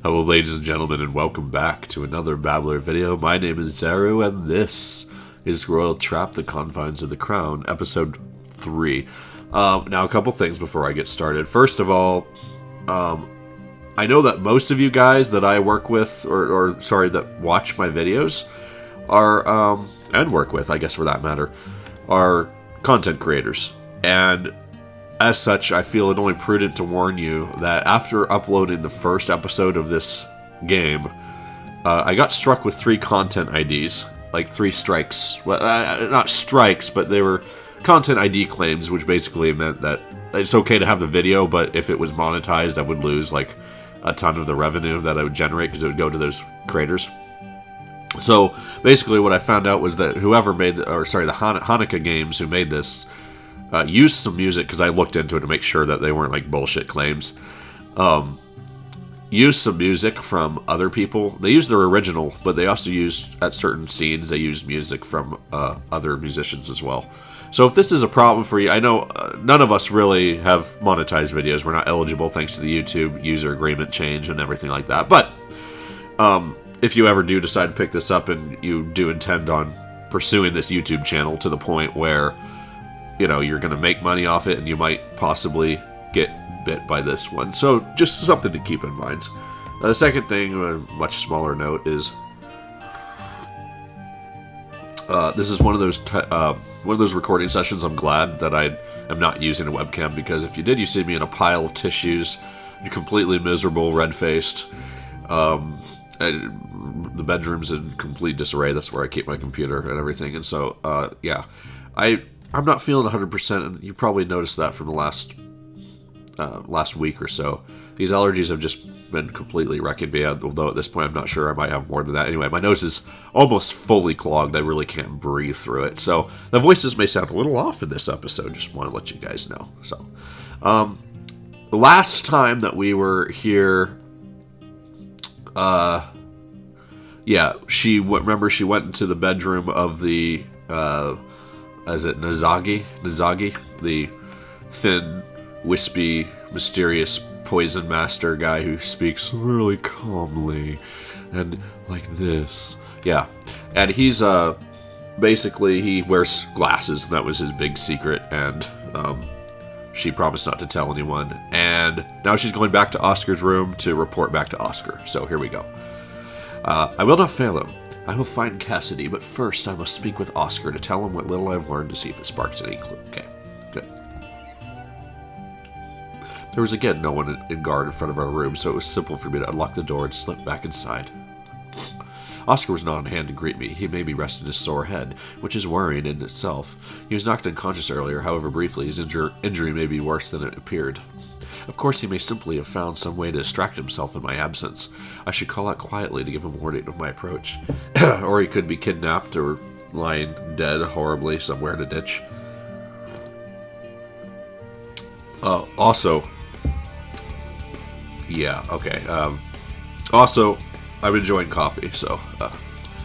Hello ladies and gentlemen, and welcome back to another Babbler video. My name is Zaru, and this is Royal Trap, The Confines of the Crown, Episode 3. Now, a couple things before I get started. First of all, I know that most of you guys that I work with, that watch my videos, are, and work with, I guess for that matter, are content creators. And as such, I feel it only prudent to warn you that after uploading the first episode of this game, I got struck with 3 content IDs, like 3 strikes. Well, not strikes, but they were content ID claims, which basically meant that it's okay to have the video, but if it was monetized, I would lose like a ton of the revenue that I would generate because it would go to those creators. So basically, what I found out was that whoever made the Hanukkah games who made this. Used some music, because I looked into it to make sure that they weren't like bullshit claims. Used some music from other people. They used their original, but they also used, at certain scenes, they used music from other musicians as well. So if this is a problem for you, I know none of us really have monetized videos. We're not eligible thanks to the YouTube user agreement change and everything like that. But if you ever do decide to pick this up and you do intend on pursuing this YouTube channel to the point where you're going to make money off it, and you might possibly get bit by this one. So, just something to keep in mind. The second thing, a much smaller note, is this is one of those recording sessions. I'm glad that I am not using a webcam, because if you did, you see me in a pile of tissues, completely miserable, red-faced. The bedroom's in complete disarray. That's where I keep my computer and everything. And so, yeah, I'm not feeling 100%, and you probably noticed that from the last week or so. These allergies have just been completely wrecking me, although at this point I'm not sure I might have more than that. Anyway, my nose is almost fully clogged. I really can't breathe through it. So the voices may sound a little off in this episode. Just want to let you guys know. So, the last time that we were here, remember she went into the bedroom of the, is it Nizagi? Nizagi? The thin, wispy, mysterious poison master guy who speaks really calmly and like this. Yeah. And he's, basically, he wears glasses, and that was his big secret, and, she promised not to tell anyone. And now she's going back to Oscar's room to report back to Oscar. So here we go. I will not fail him. I will find Cassidy, but first I must speak with Oscar to tell him what little I've learned to see if it sparks any clue. Okay, good. There was again no one in guard in front of our room, so it was simple for me to unlock the door and slip back inside. Oscar was not on hand to greet me. He made me rest in his sore head, which is worrying in itself. He was knocked unconscious earlier, however briefly. His injury may be worse than it appeared. Of course, he may simply have found some way to distract himself in my absence. I should call out quietly to give him warning of my approach. Or he could be kidnapped or lying dead horribly somewhere in a ditch. Also, yeah, okay. Also, I'm enjoying coffee, so,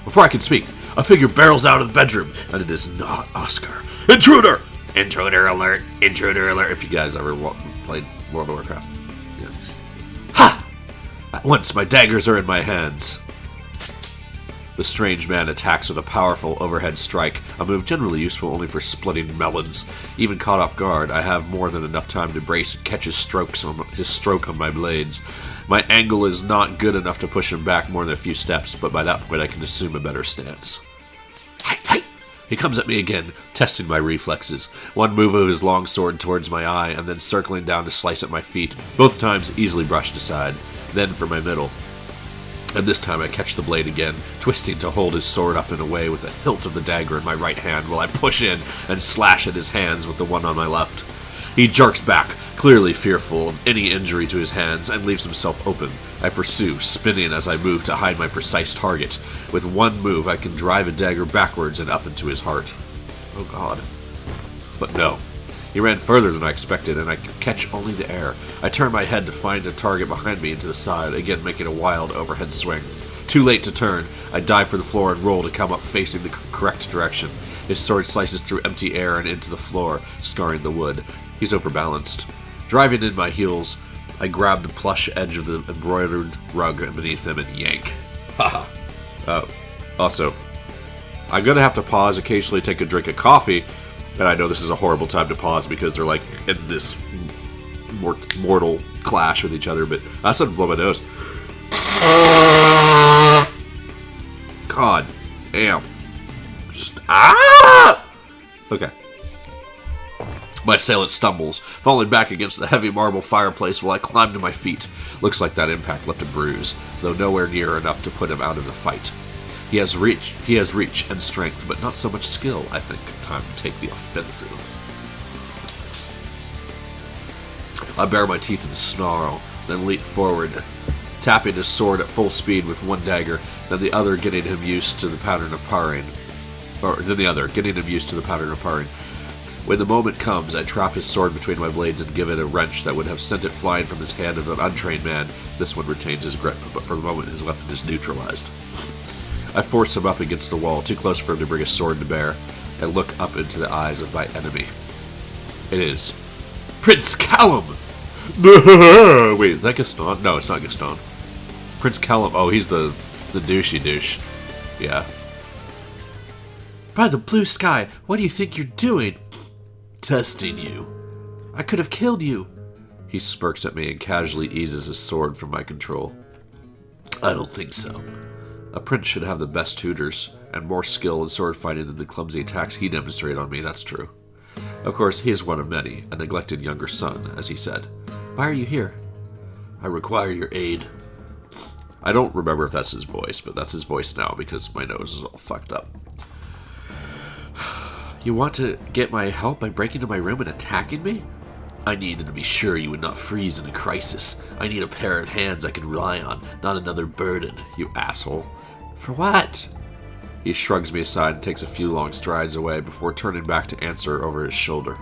before I can speak, a figure barrels out of the bedroom, and it is not Oscar. Intruder! Intruder alert! Intruder alert! If you guys ever played World of Warcraft. Yeah. Ha! At once, my daggers are in my hands. The strange man attacks with a powerful overhead strike, a move generally useful only for splitting melons. Even caught off guard, I have more than enough time to brace and catch his stroke on my blades. My angle is not good enough to push him back more than a few steps, but by that point I can assume a better stance. Hi! He comes at me again, testing my reflexes. One move of his long sword towards my eye, and then circling down to slice at my feet, both times easily brushed aside. Then for my middle. And this time I catch the blade again, twisting to hold his sword up and away with the hilt of the dagger in my right hand while I push in and slash at his hands with the one on my left. He jerks back, clearly fearful of any injury to his hands, and leaves himself open. I pursue, spinning as I move to hide my precise target. With one move, I can drive a dagger backwards and up into his heart. Oh god. But no. He ran further than I expected, and I could catch only the air. I turn my head to find a target behind me and to the side, again making a wild overhead swing. Too late to turn. I dive for the floor and roll to come up facing the correct direction. His sword slices through empty air and into the floor, scarring the wood. He's overbalanced. Driving in my heels, I grab the plush edge of the embroidered rug beneath him and yank. Haha. Also, I'm going to have to pause, occasionally take a drink of coffee, and I know this is a horrible time to pause because they're like in this mortal clash with each other, but I started to blow my nose. God damn. Just, okay. My assailant stumbles, falling back against the heavy marble fireplace while I climb to my feet. Looks like that impact left a bruise, though nowhere near enough to put him out of the fight. He has reach and strength, but not so much skill, I think. Time to take the offensive. I bare my teeth and snarl, then leap forward, tapping his sword at full speed with one dagger, then the other getting him used to the pattern of parrying. When the moment comes, I trap his sword between my blades and give it a wrench that would have sent it flying from his hand of an untrained man. This one retains his grip, but for the moment his weapon is neutralized. I force him up against the wall, too close for him to bring his sword to bear. I look up into the eyes of my enemy. It is Prince Callum! Wait, is that Gaston? No, it's not Gaston. Prince Callum. Oh, he's the douchey douche. Yeah. By the blue sky, what do you think you're doing? Testing you. I could have killed you. He smirks at me and casually eases his sword from my control. I don't think so. A prince should have the best tutors and more skill in sword fighting than the clumsy attacks he demonstrated on me, that's true. Of course, he is one of many, a neglected younger son, as he said. Why are you here? I require your aid. I don't remember if that's his voice, but that's his voice now because my nose is all fucked up. You want to get my help by breaking into my room and attacking me? I needed to be sure you would not freeze in a crisis. I need a pair of hands I can rely on, not another burden, you asshole. For what? He shrugs me aside and takes a few long strides away before turning back to answer over his shoulder.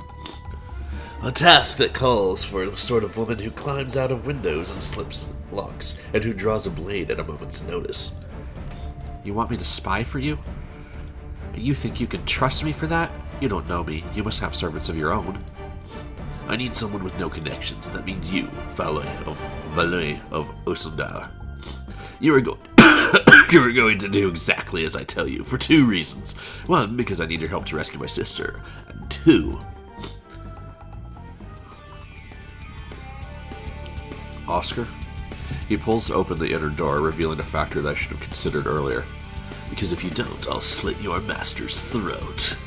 A task that calls for the sort of woman who climbs out of windows and slips locks, and who draws a blade at a moment's notice. You want me to spy for you? Do you think you can trust me for that? You don't know me. You must have servants of your own. I need someone with no connections. That means you, Valet of Osundar. You are going to do exactly as I tell you, for two reasons. One, because I need your help to rescue my sister. And two... Oscar? He pulls open the inner door, revealing a factor that I should have considered earlier. Because if you don't, I'll slit your master's throat.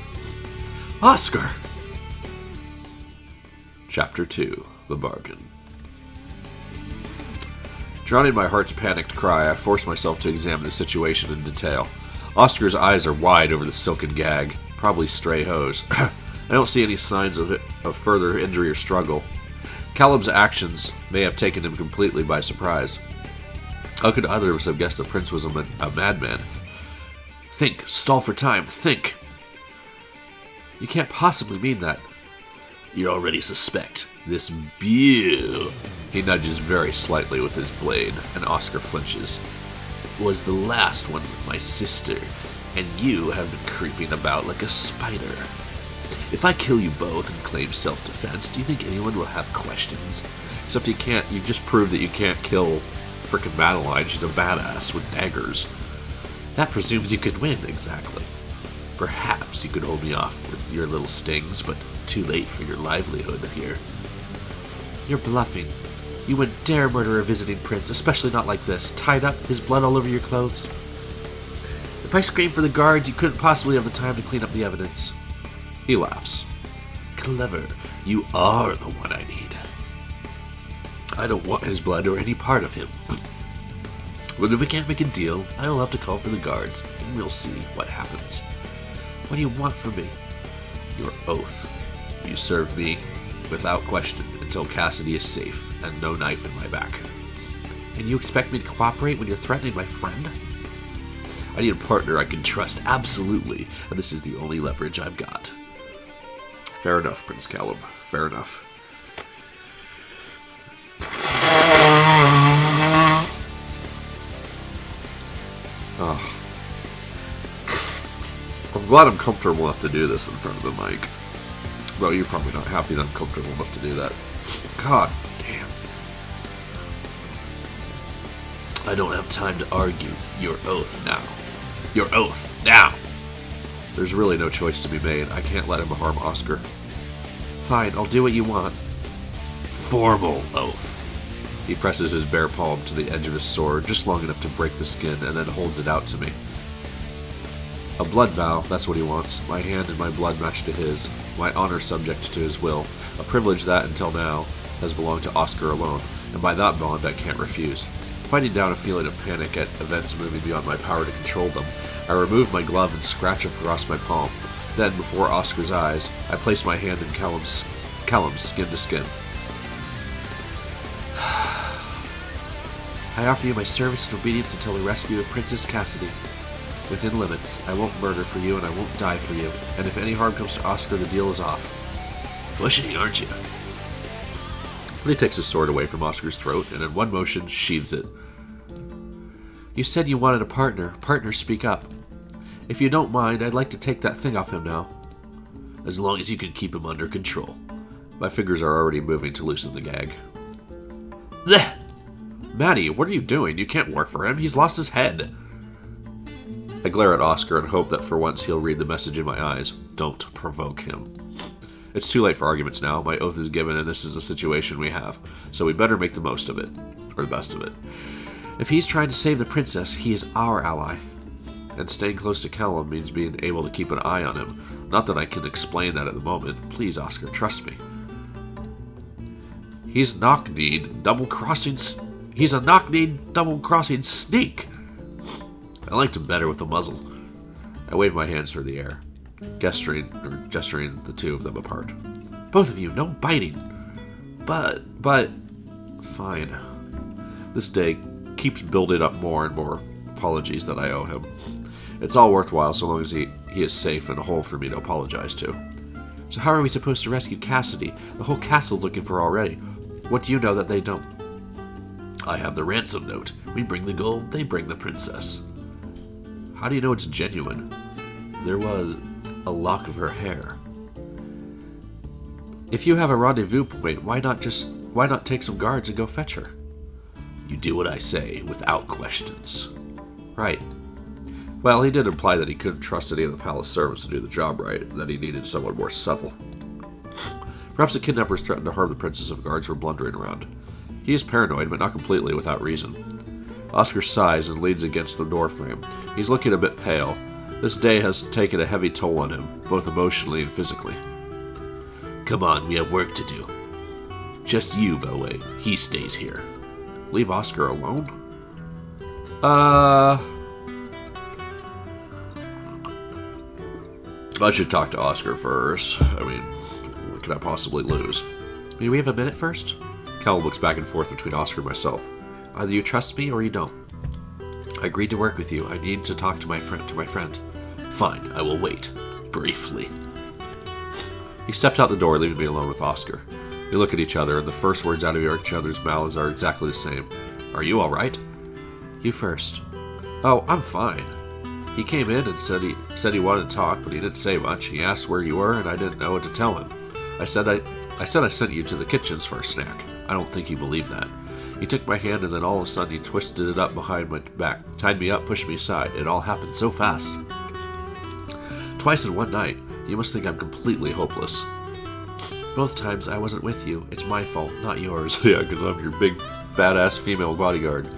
Oscar! Chapter 2, The Bargain. Drowning my heart's panicked cry, I force myself to examine the situation in detail. Oscar's eyes are wide over the silken gag, probably stray hose. I don't see any signs of further injury or struggle. Callum's actions may have taken him completely by surprise. How could others have guessed the prince was a madman? Think, stall for time, think! You can't possibly mean that. You already suspect. This beau, he nudges very slightly with his blade, and Oscar flinches, was the last one with my sister, and you have been creeping about like a spider. If I kill you both and claim self-defense, do you think anyone will have questions? Except you can't, you just proved that you can't kill frickin' Madeleine. She's a badass with daggers. That presumes you could win, exactly. Perhaps you could hold me off with your little stings, but too late for your livelihood here. You're bluffing. You wouldn't dare murder a visiting prince, especially not like this, tied up, his blood all over your clothes. If I screamed for the guards, you couldn't possibly have the time to clean up the evidence. He laughs. Clever. You are the one I need. I don't want his blood or any part of him. But if we can't make a deal, I will have to call for the guards, and we'll see what happens. What do you want from me? Your oath. You serve me without question until Cassidy is safe and no knife in my back. And you expect me to cooperate when you're threatening my friend? I need a partner I can trust absolutely, and this is the only leverage I've got. Fair enough, Prince Callum. Fair enough. Oh. I'm glad I'm comfortable enough to do this in front of the mic. Though you're probably not happy that I'm comfortable enough to do that. God damn. I don't have time to argue. Your oath now. Your oath now! There's really no choice to be made. I can't let him harm Oscar. Fine, I'll do what you want. Formal oath. He presses his bare palm to the edge of his sword, just long enough to break the skin, and then holds it out to me. A blood vow, that's what he wants. My hand and my blood matched to his. My honor subject to his will. A privilege that, until now, has belonged to Oscar alone. And by that bond, I can't refuse. Fighting down a feeling of panic at events moving beyond my power to control them, I remove my glove and scratch across my palm. Then, before Oscar's eyes, I place my hand in Callum's skin to skin. I offer you my service and obedience until the rescue of Princess Cassidy. Within limits, I won't murder for you and I won't die for you, and if any harm comes to Oscar, the deal is off. Pushing, aren't you? But he takes his sword away from Oscar's throat and in one motion sheathes it. You said you wanted a partner. Partners speak up. If you don't mind, I'd like to take that thing off him now. As long as you can keep him under control. My fingers are already moving to loosen the gag. Blech! Maddie, what are you doing? You can't work for him. He's lost his head. I glare at Oscar and hope that for once he'll read the message in my eyes. Don't provoke him. It's too late for arguments now. My oath is given and this is the situation we have. So we better make the most of it. Or the best of it. If he's trying to save the princess, he is our ally. And staying close to Callum means being able to keep an eye on him. Not that I can explain that at the moment. Please, Oscar, trust me. He's a knock-kneed, double-crossing sneak. I liked him better with the muzzle. I wave my hands through the air, gesturing the two of them apart. Both of you, no biting. But, fine. This day keeps building up more and more apologies that I owe him. It's all worthwhile so long as he is safe and whole for me to apologize to. So how are we supposed to rescue Cassidy? The whole castle's looking for her already. What do you know that they don't? I have the ransom note. We bring the gold, they bring the princess. How do you know it's genuine? There was a lock of her hair. If you have a rendezvous point, why not take some guards and go fetch her? You do what I say, without questions. Right. Well, he did imply that he couldn't trust any of the palace servants to do the job right, and that he needed someone more subtle. Perhaps the kidnappers threatened to harm the princess if guards were blundering around. He is paranoid, but not completely without reason. Oscar sighs and leans against the doorframe. He's looking a bit pale. This day has taken a heavy toll on him, both emotionally and physically. Come on, we have work to do. Just you, Velway. He stays here. Leave Oscar alone? I should talk to Oscar first. I mean, what could I possibly lose? Do we have a minute first? Cal looks back and forth between Oscar and myself. Either you trust me or you don't. I agreed to work with you. I need to talk to my friend. Fine, I will wait. Briefly. He steps out the door, leaving me alone with Oscar. We look at each other, and the first words out of each other's mouths are exactly the same. Are you alright? You first. Oh, I'm fine. He came in and said he wanted to talk, but he didn't say much. He asked where you were, and I didn't know what to tell him. I said I sent you to the kitchens for a snack. I don't think he believed that. He took my hand, and then all of a sudden he twisted it up behind my back, tied me up, pushed me aside. It all happened so fast. Twice in one night. You must think I'm completely hopeless. Both times I wasn't with you. It's my fault, not yours. Yeah, because I'm your big, badass female bodyguard.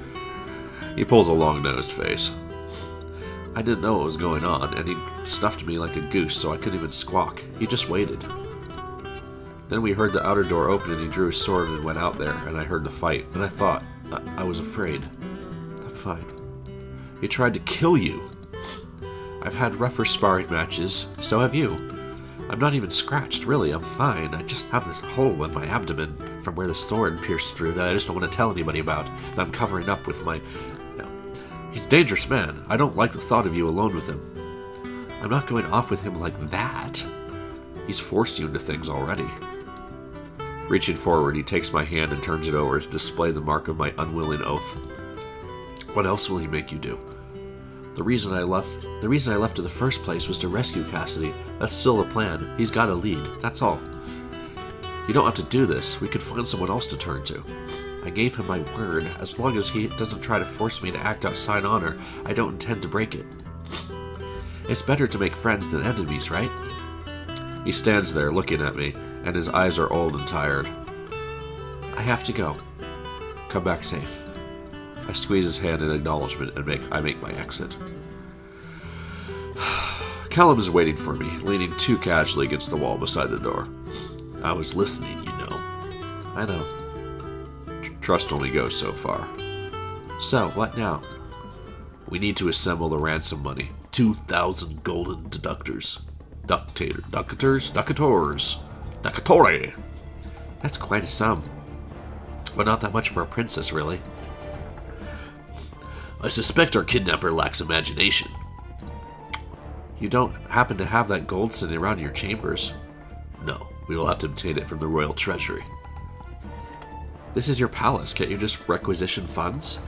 He pulls a long-nosed face. I didn't know what was going on, and he snuffed me like a goose, so I couldn't even squawk. He just waited. Then we heard the outer door open, and he drew his sword and went out there, and I heard the fight, and I thought, I was afraid. I'm fine. He tried to kill you. I've had rougher sparring matches, so have you. I'm not even scratched, really, I'm fine. I just have this hole in my abdomen from where the sword pierced through that I just don't want to tell anybody about, that I'm covering up with my... No. He's a dangerous man. I don't like the thought of you alone with him. I'm not going off with him like that. He's forced you into things already. Reaching forward, he takes my hand and turns it over to display the mark of my unwilling oath. What else will he make you do? The reason I left in the first place was to rescue Cassidy. That's still the plan. He's got a lead. That's all. You don't have to do this. We could find someone else to turn to. I gave him my word. As long as he doesn't try to force me to act outside honor, I don't intend to break it. It's better to make friends than enemies, right? He stands there looking at me, and his eyes are old and tired. I have to go. Come back safe. I squeeze his hand in acknowledgement and I make my exit. Callum is waiting for me, leaning too casually against the wall beside the door. I was listening, you know. I know. Trust only goes so far. So, what now? We need to assemble the ransom money. 2,000 golden deductors. Ducators? That's quite a sum. But not that much for a princess, really. I suspect our kidnapper lacks imagination. You don't happen to have that gold sitting around in your chambers? No, we will have to obtain it from the royal treasury. This is your palace, can't you just requisition funds?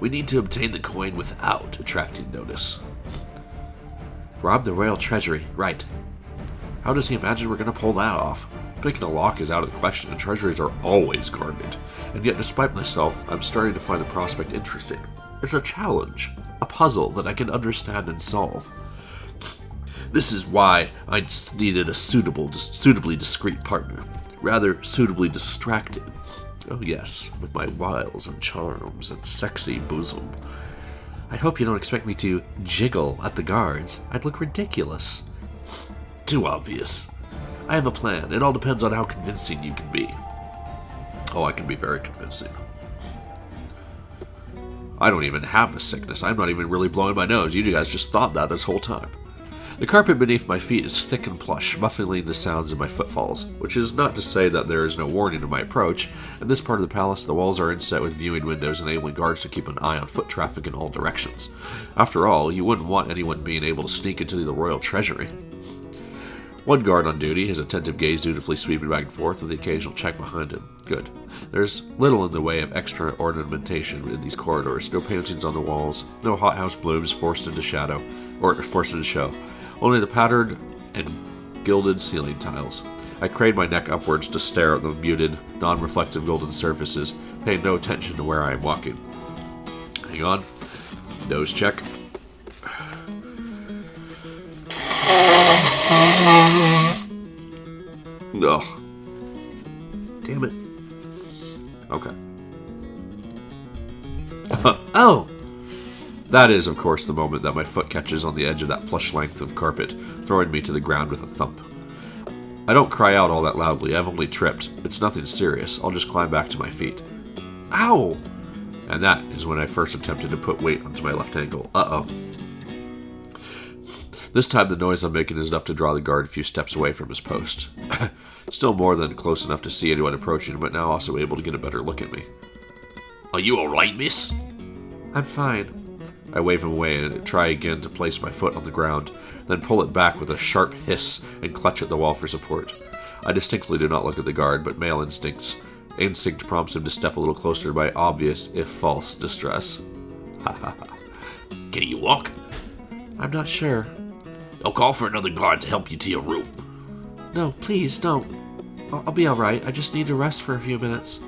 We need to obtain the coin without attracting notice. Rob the royal treasury, right. How does he imagine we're going to pull that off? Picking a lock is out of the question, and treasuries are always guarded. And yet, despite myself, I'm starting to find the prospect interesting. It's a challenge, a puzzle that I can understand and solve. This is why I needed a suitably discreet partner. Rather, suitably distracted. Oh yes, with my wiles and charms and sexy bosom. I hope you don't expect me to jiggle at the guards. I'd look ridiculous. Too obvious. I have a plan. It all depends on how convincing you can be. Oh, I can be very convincing. I don't even have a sickness. I'm not even really blowing my nose. You guys just thought that this whole time. The carpet beneath my feet is thick and plush, muffling the sounds of my footfalls, which is not to say that there is no warning of my approach. In this part of the palace, the walls are inset with viewing windows, enabling guards to keep an eye on foot traffic in all directions. After all, you wouldn't want anyone being able to sneak into the royal treasury. One guard on duty, his attentive gaze dutifully sweeping back and forth with the occasional check behind him. Good. There's little in the way of extra ornamentation in these corridors. No paintings on the walls, no hothouse blooms forced into show. Only the patterned and gilded ceiling tiles. I crane my neck upwards to stare at the muted, non-reflective golden surfaces, paying no attention to where I am walking. Hang on. Nose check. Ugh. Damn it. Okay. Oh! That is, of course, the moment that my foot catches on the edge of that plush length of carpet, throwing me to the ground with a thump. I don't cry out all that loudly. I've only tripped. It's nothing serious. I'll just climb back to my feet. Ow! And that is when I first attempted to put weight onto my left ankle. Uh-oh. This time the noise I'm making is enough to draw the guard a few steps away from his post. Still more than close enough to see anyone approaching, but now also able to get a better look at me. Are you alright, miss? I'm fine. I wave him away and try again to place my foot on the ground, then pull it back with a sharp hiss and clutch at the wall for support. I distinctly do not look at the guard, but male instinct prompts him to step a little closer to my obvious, if false, distress. Ha ha ha. Can you walk? I'm not sure. I'll call for another guard to help you to your room. No, please, don't. I'll be alright. I just need to rest for a few minutes.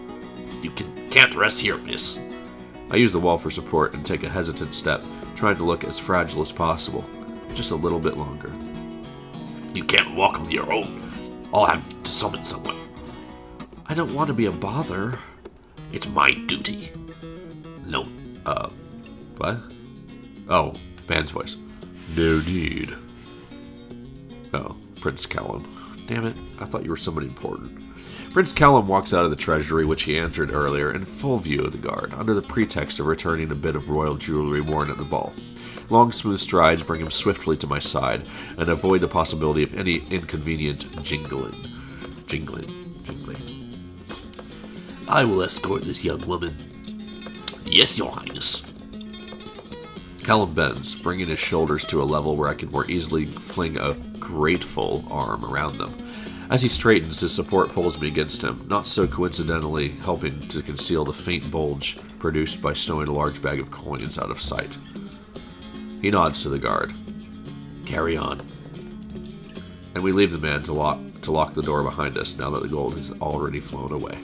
You can't rest here, miss. I use the wall for support and take a hesitant step, trying to look as fragile as possible. Just a little bit longer. You can't walk on your own. I'll have to summon someone. I don't want to be a bother. It's my duty. No, what? Oh, man's voice. No need. Oh, Prince Callum. Damn it, I thought you were somebody important. Prince Callum walks out of the treasury, which he entered earlier, in full view of the guard, under the pretext of returning a bit of royal jewelry worn at the ball. Long, smooth strides bring him swiftly to my side, and avoid the possibility of any inconvenient jingling. I will escort this young woman. Yes, your highness. Callum bends, bringing his shoulders to a level where I can more easily fling a grateful arm around them. As he straightens, his support pulls me against him, not so coincidentally helping to conceal the faint bulge produced by stowing a large bag of coins out of sight. He nods to the guard. Carry on. And we leave the man to lock the door behind us now that the gold has already flown away.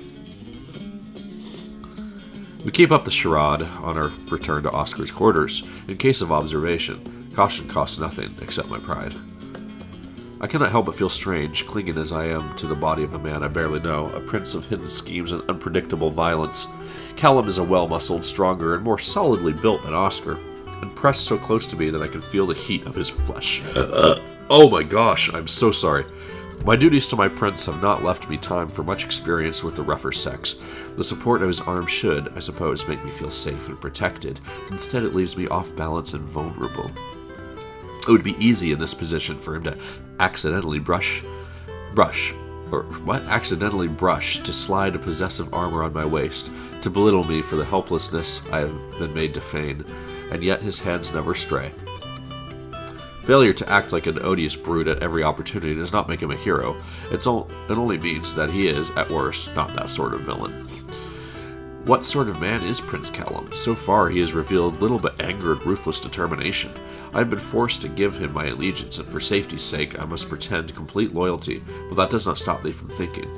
We keep up the charade on our return to Oscar's quarters. In case of observation, caution costs nothing except my pride. I cannot help but feel strange, clinging as I am to the body of a man I barely know, a prince of hidden schemes and unpredictable violence. Callum is a well-muscled, stronger, and more solidly built than Oscar, and pressed so close to me that I can feel the heat of his flesh. Oh my gosh, I'm so sorry. My duties to my prince have not left me time for much experience with the rougher sex. The support of his arm should, I suppose, make me feel safe and protected. Instead, it leaves me off balance and vulnerable. It would be easy in this position for him to accidentally to slide a possessive arm around my waist, to belittle me for the helplessness I have been made to feign, and yet his hands never stray. Failure to act like an odious brute at every opportunity does not make him a hero. It only means that he is, at worst, not that sort of villain. What sort of man is Prince Callum? So far he has revealed little but anger and ruthless determination. I have been forced to give him my allegiance, and for safety's sake I must pretend complete loyalty, but that does not stop me from thinking.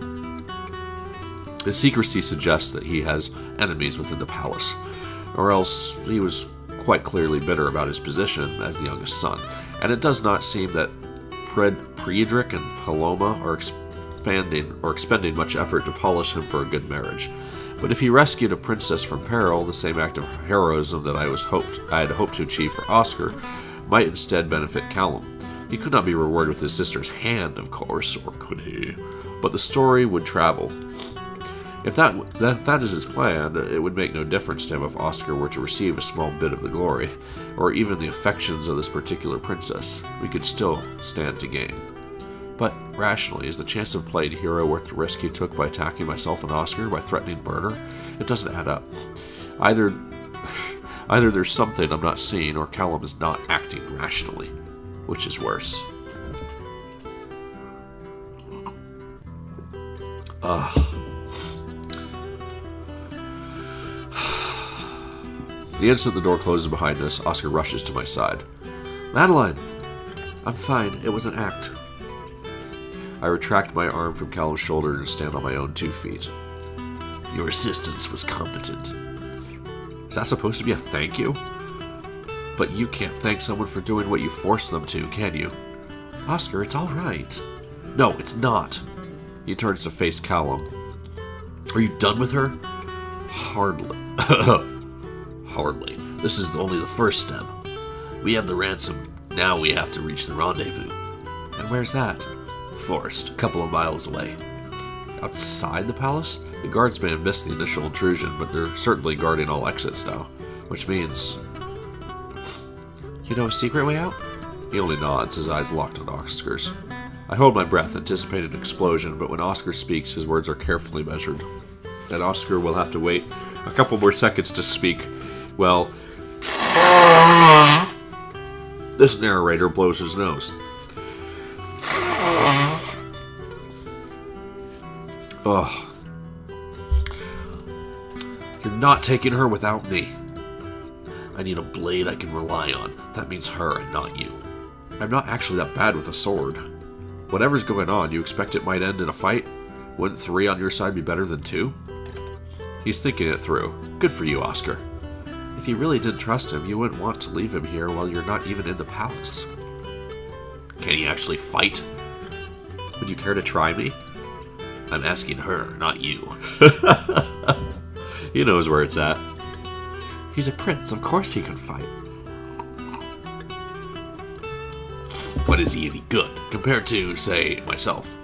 His secrecy suggests that he has enemies within the palace, or else he was quite clearly bitter about his position as the youngest son, and it does not seem that Friedrich and Paloma are expending much effort to polish him for a good marriage. But if he rescued a princess from peril, the same act of heroism that I had hoped to achieve for Oscar might instead benefit Callum. He could not be rewarded with his sister's hand, of course, or could he? But the story would travel. If that is his plan, it would make no difference to him if Oscar were to receive a small bit of the glory, or even the affections of this particular princess. We could still stand to gain. But, rationally, is the chance of playing hero worth the risk he took by attacking myself and Oscar by threatening murder? It doesn't add up. Either there's something I'm not seeing, or Callum is not acting rationally. Which is worse? The instant the door closes behind us, Oscar rushes to my side. Madeleine! I'm fine. It was an act. I retract my arm from Callum's shoulder and stand on my own 2 feet. Your assistance was competent. Is that supposed to be a thank you? But you can't thank someone for doing what you forced them to, can you? Oscar, it's all right. No, it's not. He turns to face Callum. Are you done with her? Hardly. Hardly. This is only the first step. We have the ransom. Now we have to reach the rendezvous. And where's that? Forest, a couple of miles away. Outside the palace? The guards may have missed the initial intrusion, but they're certainly guarding all exits now. Which means... You know a secret way out? He only nods, his eyes locked on Oscar's. I hold my breath, anticipating an explosion, but when Oscar speaks, his words are carefully measured. And Oscar will have to wait a couple more seconds to speak. Well... This narrator blows his nose. Ugh. You're not taking her without me. I need a blade I can rely on. That means her and not you. I'm not actually that bad with a sword. Whatever's going on, you expect it might end in a fight? Wouldn't 3 on your side be better than 2? He's thinking it through. Good for you, Oscar. If you really didn't trust him, you wouldn't want to leave him here while you're not even in the palace. Can he actually fight? Would you care to try me? I'm asking her, not you. He knows where it's at. He's a prince, of course he can fight. But is he any good, compared to, say, myself?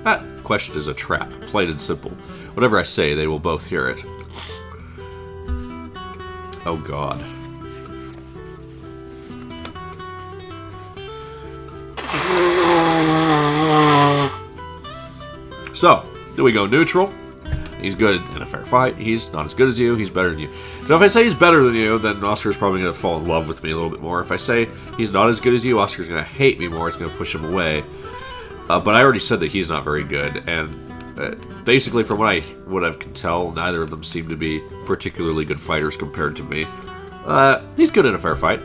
That question is a trap, plain and simple. Whatever I say, they will both hear it. Oh God. So, do we go neutral? He's good in a fair fight. He's not as good as you. He's better than you. So if I say he's better than you, then Oscar's probably going to fall in love with me a little bit more. If I say he's not as good as you, Oscar's going to hate me more. It's going to push him away. But I already said that he's not very good. And basically, from what I can tell, neither of them seem to be particularly good fighters compared to me. He's good in a fair fight.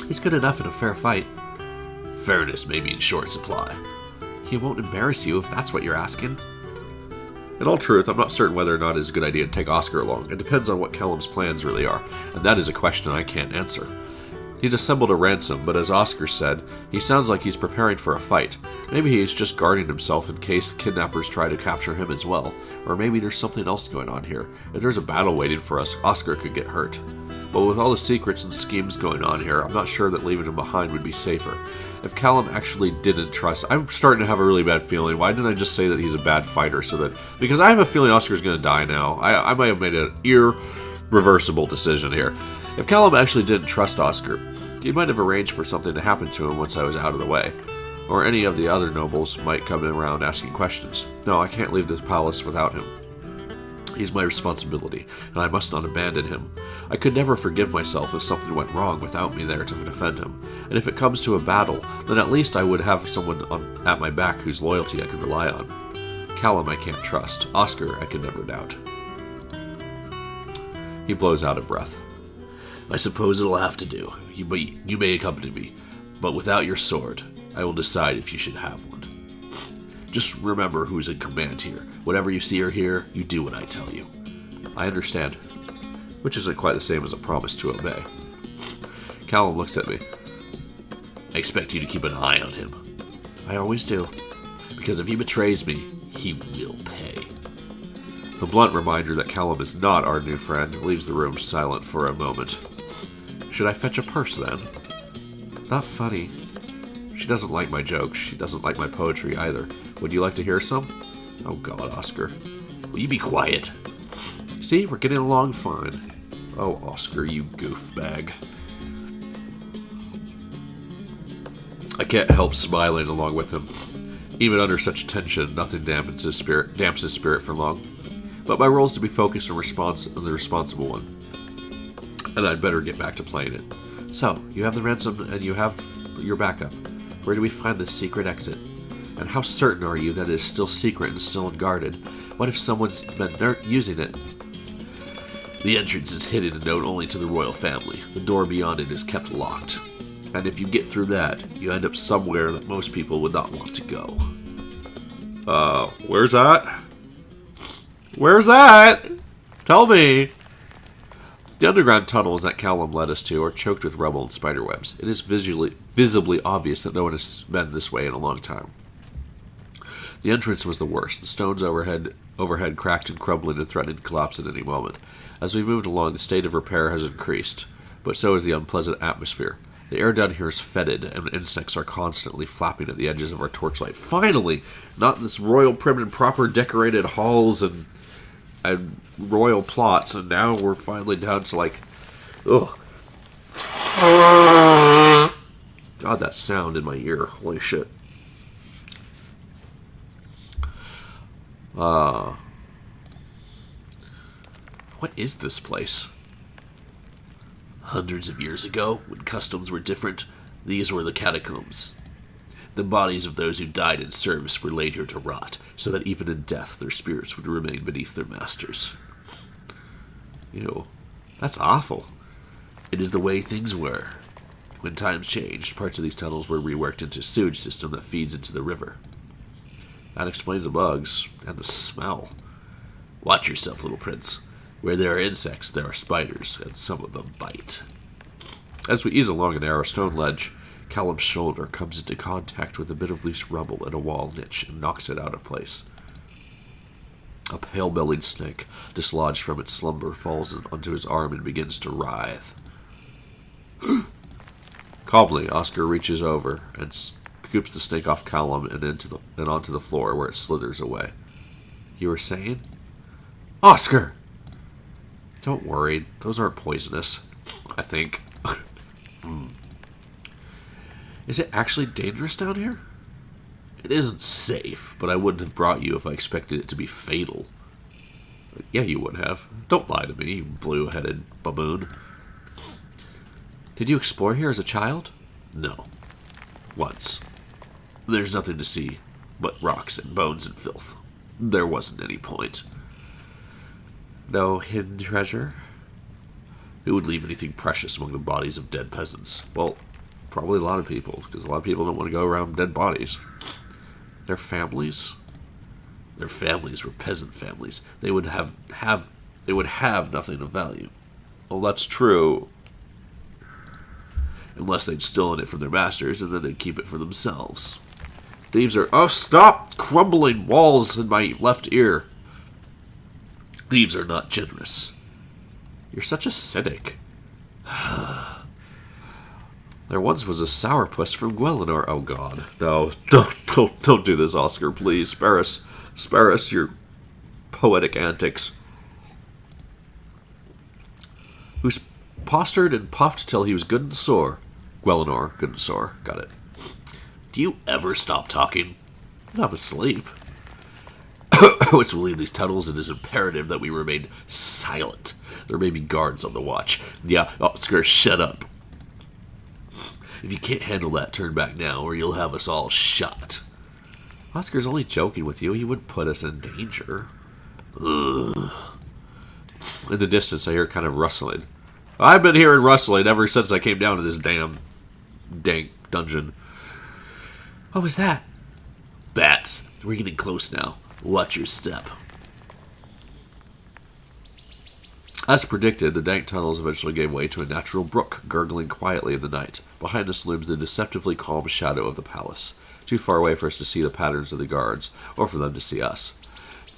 He's good enough in a fair fight. Fairness may be in short supply. He won't embarrass you if that's what you're asking. In all truth, I'm not certain whether or not it's a good idea to take Oscar along. It depends on what Callum's plans really are, and that is a question I can't answer. He's assembled a ransom, but as Oscar said, he sounds like he's preparing for a fight. Maybe he's just guarding himself in case the kidnappers try to capture him as well. Or maybe there's something else going on here. If there's a battle waiting for us, Oscar could get hurt. But with all the secrets and schemes going on here, I'm not sure that leaving him behind would be safer. If Callum actually didn't trust... I'm starting to have a really bad feeling. Why didn't I just say that he's a bad fighter? Because I have a feeling Oscar's going to die now. I might have made an irreversible decision here. If Callum actually didn't trust Oscar, he might have arranged for something to happen to him once I was out of the way. Or any of the other nobles might come around asking questions. No, I can't leave this palace without him. He's my responsibility, and I must not abandon him. I could never forgive myself if something went wrong without me there to defend him. And if it comes to a battle, then at least I would have someone at my back whose loyalty I could rely on. Callum I can't trust. Oscar I could never doubt. He blows out a breath. I suppose it'll have to do. You may accompany me, but without your sword, I will decide if you should have one. Just remember who's in command here. Whatever you see or hear, you do what I tell you. I understand. Which isn't quite the same as a promise to obey. Callum looks at me. I expect you to keep an eye on him. I always do. Because if he betrays me, he will pay. The blunt reminder that Callum is not our new friend leaves the room silent for a moment. Should I fetch a purse then? Not funny. She doesn't like my jokes. She doesn't like my poetry either. Would you like to hear some? Oh God, Oscar. Will you be quiet? See, we're getting along fine. Oh, Oscar, you goofbag. I can't help smiling along with him. Even under such tension, nothing damps his spirit for long. But my role is to be focused and the responsible one. And I'd better get back to playing it. So, you have the ransom and you have your backup. Where do we find this secret exit? And how certain are you that it is still secret and still unguarded? What if someone's been using it? The entrance is hidden and known only to the royal family. The door beyond it is kept locked. And if you get through that, you end up somewhere that most people would not want to go. Where's that? Where's that? Tell me. The underground tunnels that Callum led us to are choked with rubble and spiderwebs. It is visibly obvious that no one has been this way in a long time. The entrance was the worst. The stones overhead cracked and crumbling and threatened to collapse at any moment. As we moved along, the state of repair has increased, but so is the unpleasant atmosphere. The air down here is fetid, and insects are constantly flapping at the edges of our torchlight. Finally! Not this royal, prim and proper decorated halls and royal plots, and now we're finally down to like... Ugh. God, that sound in my ear. Holy shit. What is this place? Hundreds of years ago, when customs were different, these were the catacombs. The bodies of those who died in service were laid here to rot, so that even in death their spirits would remain beneath their masters. Ew. That's awful. It is the way things were. When times changed, parts of these tunnels were reworked into a sewage system that feeds into the river. That explains the bugs and the smell. Watch yourself, little prince. Where there are insects, there are spiders, and some of them bite. As we ease along a narrow stone ledge, Callum's shoulder comes into contact with a bit of loose rubble in a wall niche and knocks it out of place. A pale-bellied snake, dislodged from its slumber, falls onto his arm and begins to writhe. Calmly, Oscar reaches over and scoops the snake off Callum and onto the floor, where it slithers away. You were saying? Oscar! Don't worry, those aren't poisonous, I think. Is it actually dangerous down here? It isn't safe, but I wouldn't have brought you if I expected it to be fatal. Yeah, you would have. Don't lie to me, you blue-headed baboon. Did you explore here as a child? No. Once. There's nothing to see but rocks and bones and filth. There wasn't any point. No hidden treasure? Who would leave anything precious among the bodies of dead peasants? Well, probably a lot of people, because a lot of people don't want to go around dead bodies. Their families? Their families were peasant families. They would have nothing of value. Well, that's true. Unless they'd stolen it from their masters, and then they'd keep it for themselves. Thieves are... Oh, stop crumbling walls in my left ear. Thieves are not generous. You're such a cynic. There once was a sourpuss from Guelinor. Oh, God. No, don't do this, Oscar, please. Spare us. Spare us your poetic antics. Who's postured and puffed till he was good and sore. Guelinor, good and sore. Got it. Do you ever stop talking? I'm asleep. Once we leave these tunnels, it is imperative that we remain silent. There may be guards on the watch. Yeah, Oscar, shut up. If you can't handle that, turn back now, or you'll have us all shot. Oscar's only joking with you. He wouldn't put us in danger. Ugh. In the distance, I hear kind of rustling. I've been hearing rustling ever since I came down to this damn dank dungeon. What was that? Bats. We're getting close now. Watch your step. As predicted, the dank tunnels eventually gave way to a natural brook, gurgling quietly in the night. Behind us looms the deceptively calm shadow of the palace, too far away for us to see the patterns of the guards, or for them to see us.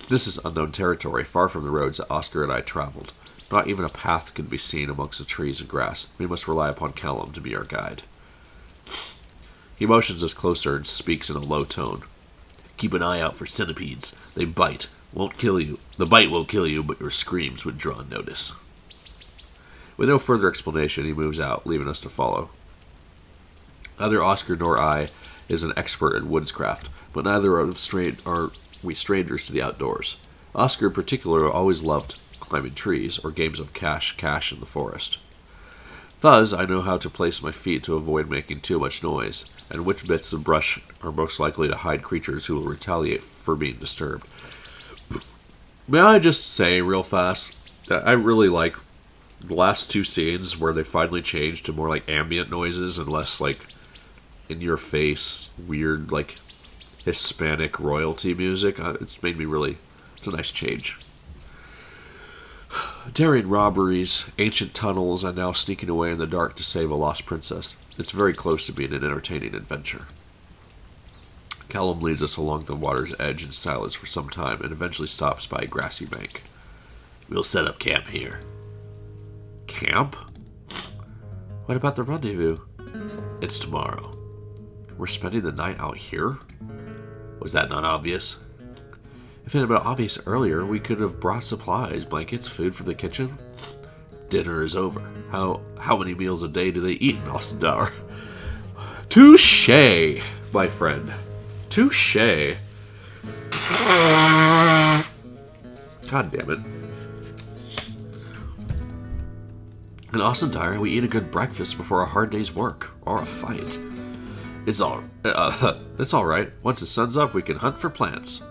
This is unknown territory, far from the roads that Oscar and I traveled. Not even a path can be seen amongst the trees and grass. We must rely upon Callum to be our guide. He motions us closer and speaks in a low tone. Keep an eye out for centipedes. They bite. Won't kill you. The bite won't kill you, but your screams would draw notice. With no further explanation, he moves out, leaving us to follow. Neither Oscar nor I is an expert in woodscraft, but neither are we strangers to the outdoors. Oscar in particular always loved climbing trees or games of cache in the forest. Thus, I know how to place my feet to avoid making too much noise, and which bits of brush are most likely to hide creatures who will retaliate for being disturbed. May I just say real fast that I really like the last two scenes where they finally changed to more like ambient noises and less like in your face weird like Hispanic royalty music. It's made me really... It's a nice change. Daring robberies, ancient tunnels, and now sneaking away in the dark to save a lost princess. It's very close to being an entertaining adventure. Callum leads us along the water's edge in silence for some time and eventually stops by a grassy bank. We'll set up camp here. Camp? What about the rendezvous? It's tomorrow. We're spending the night out here? Was that not obvious? If it had been obvious earlier, we could have brought supplies, blankets, food from the kitchen. Dinner is over. How many meals a day do they eat in Ostendar? Touché, my friend. Touché. God damn it. In Ostendar, we eat a good breakfast before a hard day's work, or a fight. It's all right. Once the sun's up, we can hunt for plants.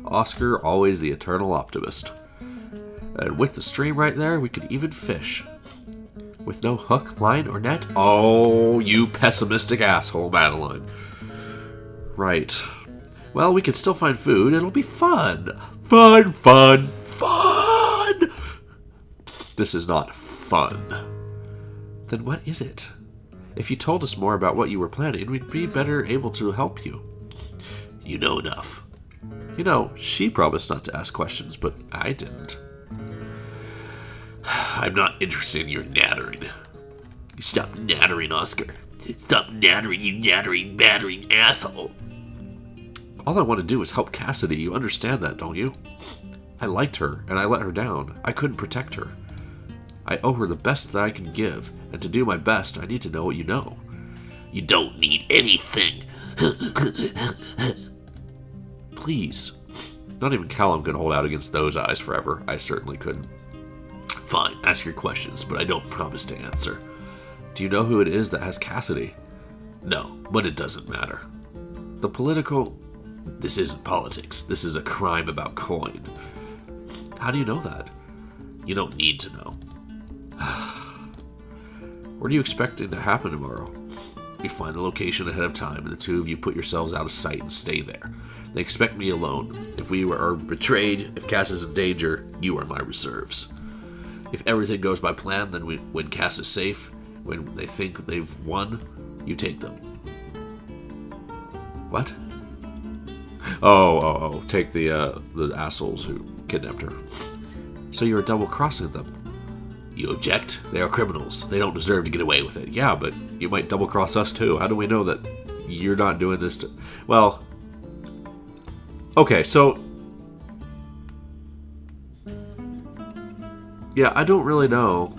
Oscar, always the eternal optimist. And with the stream right there, we could even fish. With no hook, line, or net? Oh, you pessimistic asshole, Madeleine. Right. Well, we can still find food. It'll be fun. Fun! This is not fun. Then what is it? If you told us more about what you were planning, we'd be better able to help you. You know enough. You know, she promised not to ask questions, but I didn't. I'm not interested in your nattering. Stop nattering, Oscar. Stop nattering, you nattering, battering asshole. All I want to do is help Cassidy. You understand that, don't you? I liked her, and I let her down. I couldn't protect her. I owe her the best that I can give, and to do my best, I need to know what you know. You don't need anything. Please. Not even Callum could hold out against those eyes forever. I certainly couldn't. Fine, ask your questions, but I don't promise to answer. Do you know who it is that has Cassidy? No, but it doesn't matter. The political... This isn't politics. This is a crime about coin. How do you know that? You don't need to know. What are you expecting to happen tomorrow? You find the location ahead of time, and the two of you put yourselves out of sight and stay there. They expect me alone. If we are betrayed, if Cass is in danger, you are my reserves. If everything goes by plan, then when Cass is safe, when they think they've won, you take them. What? Oh, take the assholes who kidnapped her. So you're double-crossing them. You object? They are criminals. They don't deserve to get away with it. Yeah, but you might double-cross us too. How do we know that you're not doing this to... Well... Okay, so... Yeah, I don't really know.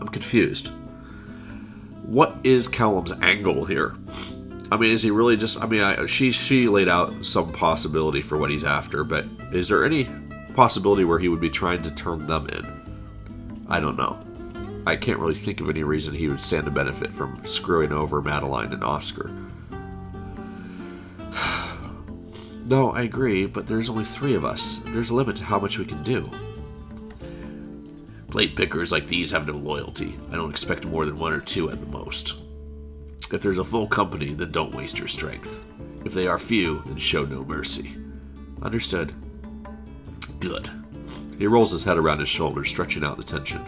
I'm confused. What is Callum's angle here? I mean, is he really just... I mean, she laid out some possibility for what he's after, but is there any possibility where he would be trying to turn them in? I don't know. I can't really think of any reason he would stand to benefit from screwing over Madeleine and Oscar. No, I agree, but there's only 3 of us. There's a limit to how much we can do. Plate pickers like these have no loyalty. I don't expect more than 1 or 2 at the most. If there's a full company, then don't waste your strength. If they are few, then show no mercy. Understood. Good. He rolls his head around his shoulders, stretching out the tension.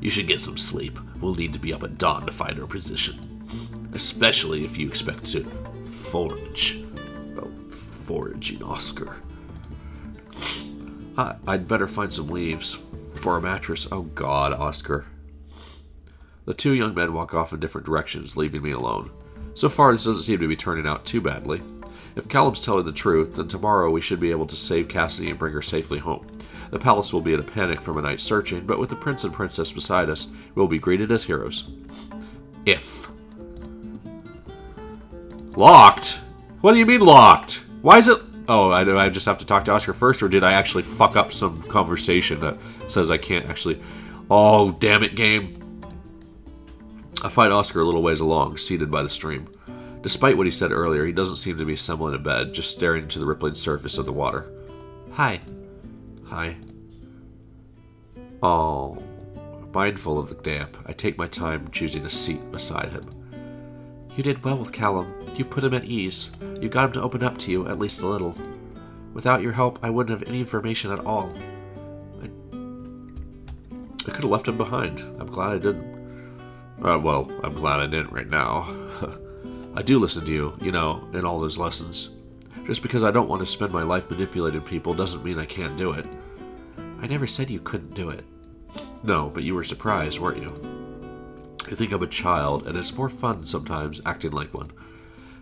You should get some sleep. We'll need to be up at dawn to find our position. Especially if you expect to forage. Oh, foraging Oscar. I'd better find some leaves for a mattress. Oh God, Oscar. The 2 young men walk off in different directions, leaving me alone. So far, this doesn't seem to be turning out too badly. If Callum's telling the truth, then tomorrow we should be able to save Cassidy and bring her safely home. The palace will be in a panic from a night searching, but with the prince and princess beside us, we will be greeted as heroes. If. Locked? What do you mean locked? Why is it... Oh, I just have to talk to Oscar first, or did I actually fuck up some conversation that says I can't actually... Oh, damn it, game. I find Oscar a little ways along, seated by the stream. Despite what he said earlier, he doesn't seem to be assembling a bed, just staring into the rippling surface of the water. Hi. Hi. Oh. Mindful of the damp, I take my time choosing a seat beside him. You did well with Callum. You put him at ease. You got him to open up to you, at least a little. Without your help, I wouldn't have any information at all. I could have left him behind. I'm glad I didn't. Well, I'm glad I didn't right now. I do listen to you, you know, in all those lessons. Just because I don't want to spend my life manipulating people doesn't mean I can't do it. I never said you couldn't do it. No, but you were surprised, weren't you? You think I'm a child, and it's more fun sometimes acting like one.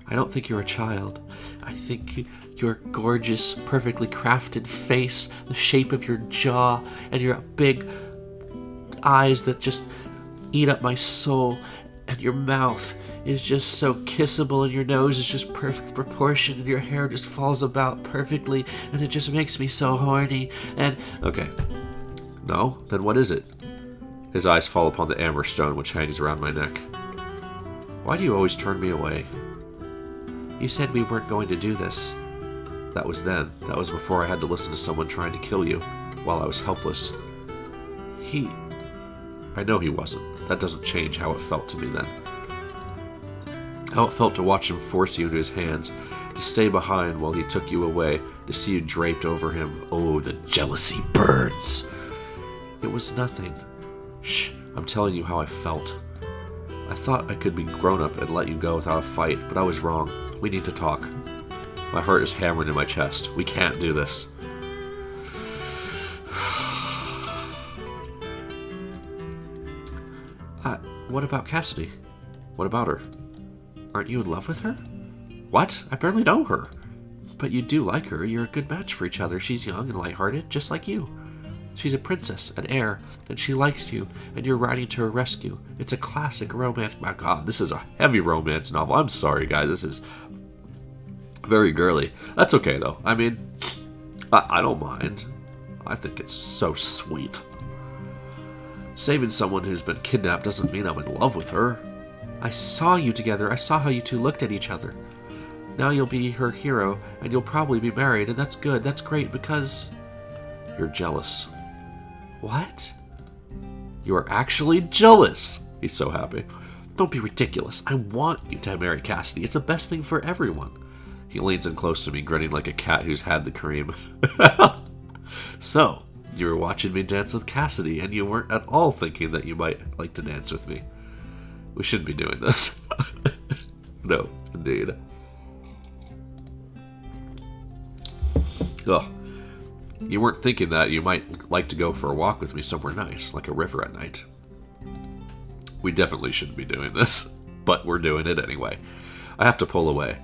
I don't think you're a child. I think your gorgeous, perfectly crafted face, the shape of your jaw, and your big eyes that just eat up my soul, and your mouth is just so kissable, and your nose is just perfect proportion, and your hair just falls about perfectly, and it just makes me so horny, and... Okay. No? Then what is it? His eyes fall upon the amber stone which hangs around my neck. Why do you always turn me away? You said we weren't going to do this. That was then. That was before I had to listen to someone trying to kill you, while I was helpless. I know he wasn't. That doesn't change how it felt to me then. How it felt to watch him force you into his hands, to stay behind while he took you away, to see you draped over him. Oh, the jealousy burns. It was nothing. Shh, I'm telling you how I felt. I thought I could be grown up and let you go without a fight, but I was wrong. We need to talk. My heart is hammering in my chest. We can't do this. What about Cassidy? What about her? Aren't you in love with her? What? I barely know her. But you do like her. You're a good match for each other. She's young and lighthearted, just like you. She's a princess, an heir, and she likes you, and you're riding to her rescue. It's a classic romance. My God, this is a heavy romance novel. I'm sorry, guys. This is very girly. That's okay, though. I mean, I don't mind. I think it's so sweet. Saving someone who's been kidnapped doesn't mean I'm in love with her. I saw you together. I saw how you two looked at each other. Now you'll be her hero, and you'll probably be married, and that's good. That's great, because you're jealous. What? You are actually jealous. He's so happy. Don't be ridiculous. I want you to marry Cassidy. It's the best thing for everyone. He leans in close to me, grinning like a cat who's had the cream. So, you were watching me dance with Cassidy, and you weren't at all thinking that you might like to dance with me. We shouldn't be doing this. No, indeed. Ugh. You weren't thinking that you might like to go for a walk with me somewhere nice, like a river at night. We definitely shouldn't be doing this, but we're doing it anyway. I have to pull away.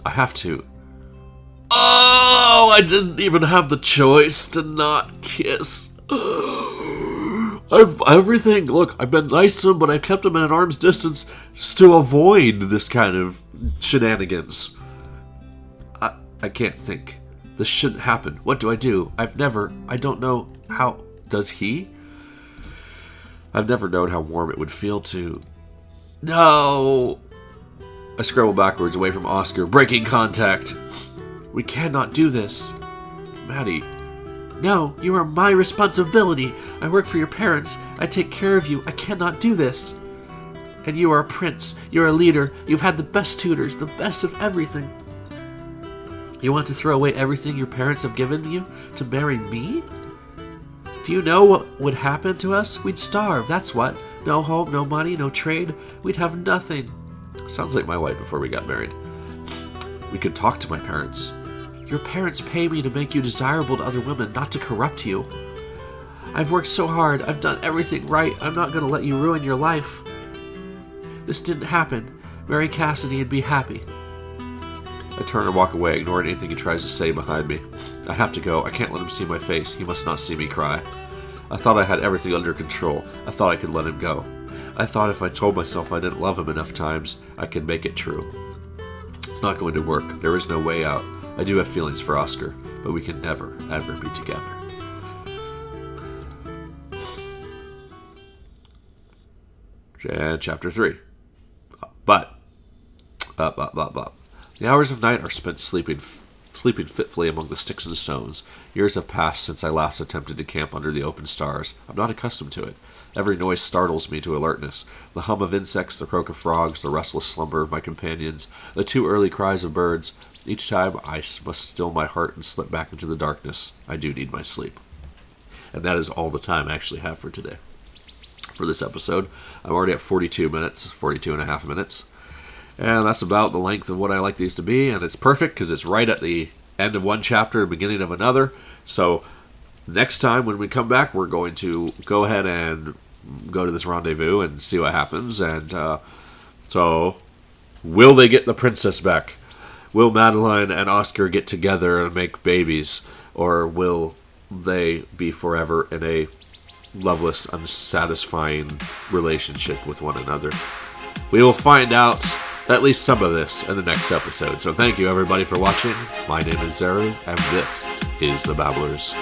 I have to. Oh, I didn't even have the choice to not kiss. Everything. Look, I've been nice to him, but I've kept him at an arm's distance just to avoid this kind of shenanigans. I can't think. This shouldn't happen. What do? I don't know how. Does he? I've never known how warm it would feel to... No! I scramble backwards away from Oscar, breaking contact. We cannot do this. Maddie. No, you are my responsibility. I work for your parents. I take care of you. I cannot do this. And you are a prince. You're a leader. You've had the best tutors, the best of everything. You want to throw away everything your parents have given you to marry me? Do you know what would happen to us? We'd starve, that's what. No home, no money, no trade. We'd have nothing. Sounds like my wife before we got married. We could talk to my parents. Your parents pay me to make you desirable to other women, not to corrupt you. I've worked so hard. I've done everything right. I'm not going to let you ruin your life. This didn't happen. Marry Cassidy and be happy. I turn and walk away, ignoring anything he tries to say behind me. I have to go. I can't let him see my face. He must not see me cry. I thought I had everything under control. I thought I could let him go. I thought if I told myself I didn't love him enough times, I could make it true. It's not going to work. There is no way out. I do have feelings for Oscar, but we can never, ever be together. And chapter 3. But. The hours of night are spent sleeping fitfully among the sticks and stones. Years have passed since I last attempted to camp under the open stars. I'm not accustomed to it. Every noise startles me to alertness. The hum of insects, the croak of frogs, the restless slumber of my companions, the too early cries of birds. Each time I must still my heart and slip back into the darkness. I do need my sleep. And that is all the time I actually have for today. For this episode, I'm already at 42 and a half minutes. And that's about the length of what I like these to be, and it's perfect because it's right at the end of one chapter and beginning of another. So next time when we come back, we're going to go ahead and go to this rendezvous and see what happens. And so will they get the princess back? Will Madeleine and Oscar get together and make babies? Or will they be forever in a loveless, unsatisfying relationship with one another? We will find out at least some of this in the next episode. So thank you everybody for watching. My name is Zeru, and this is The Babblers.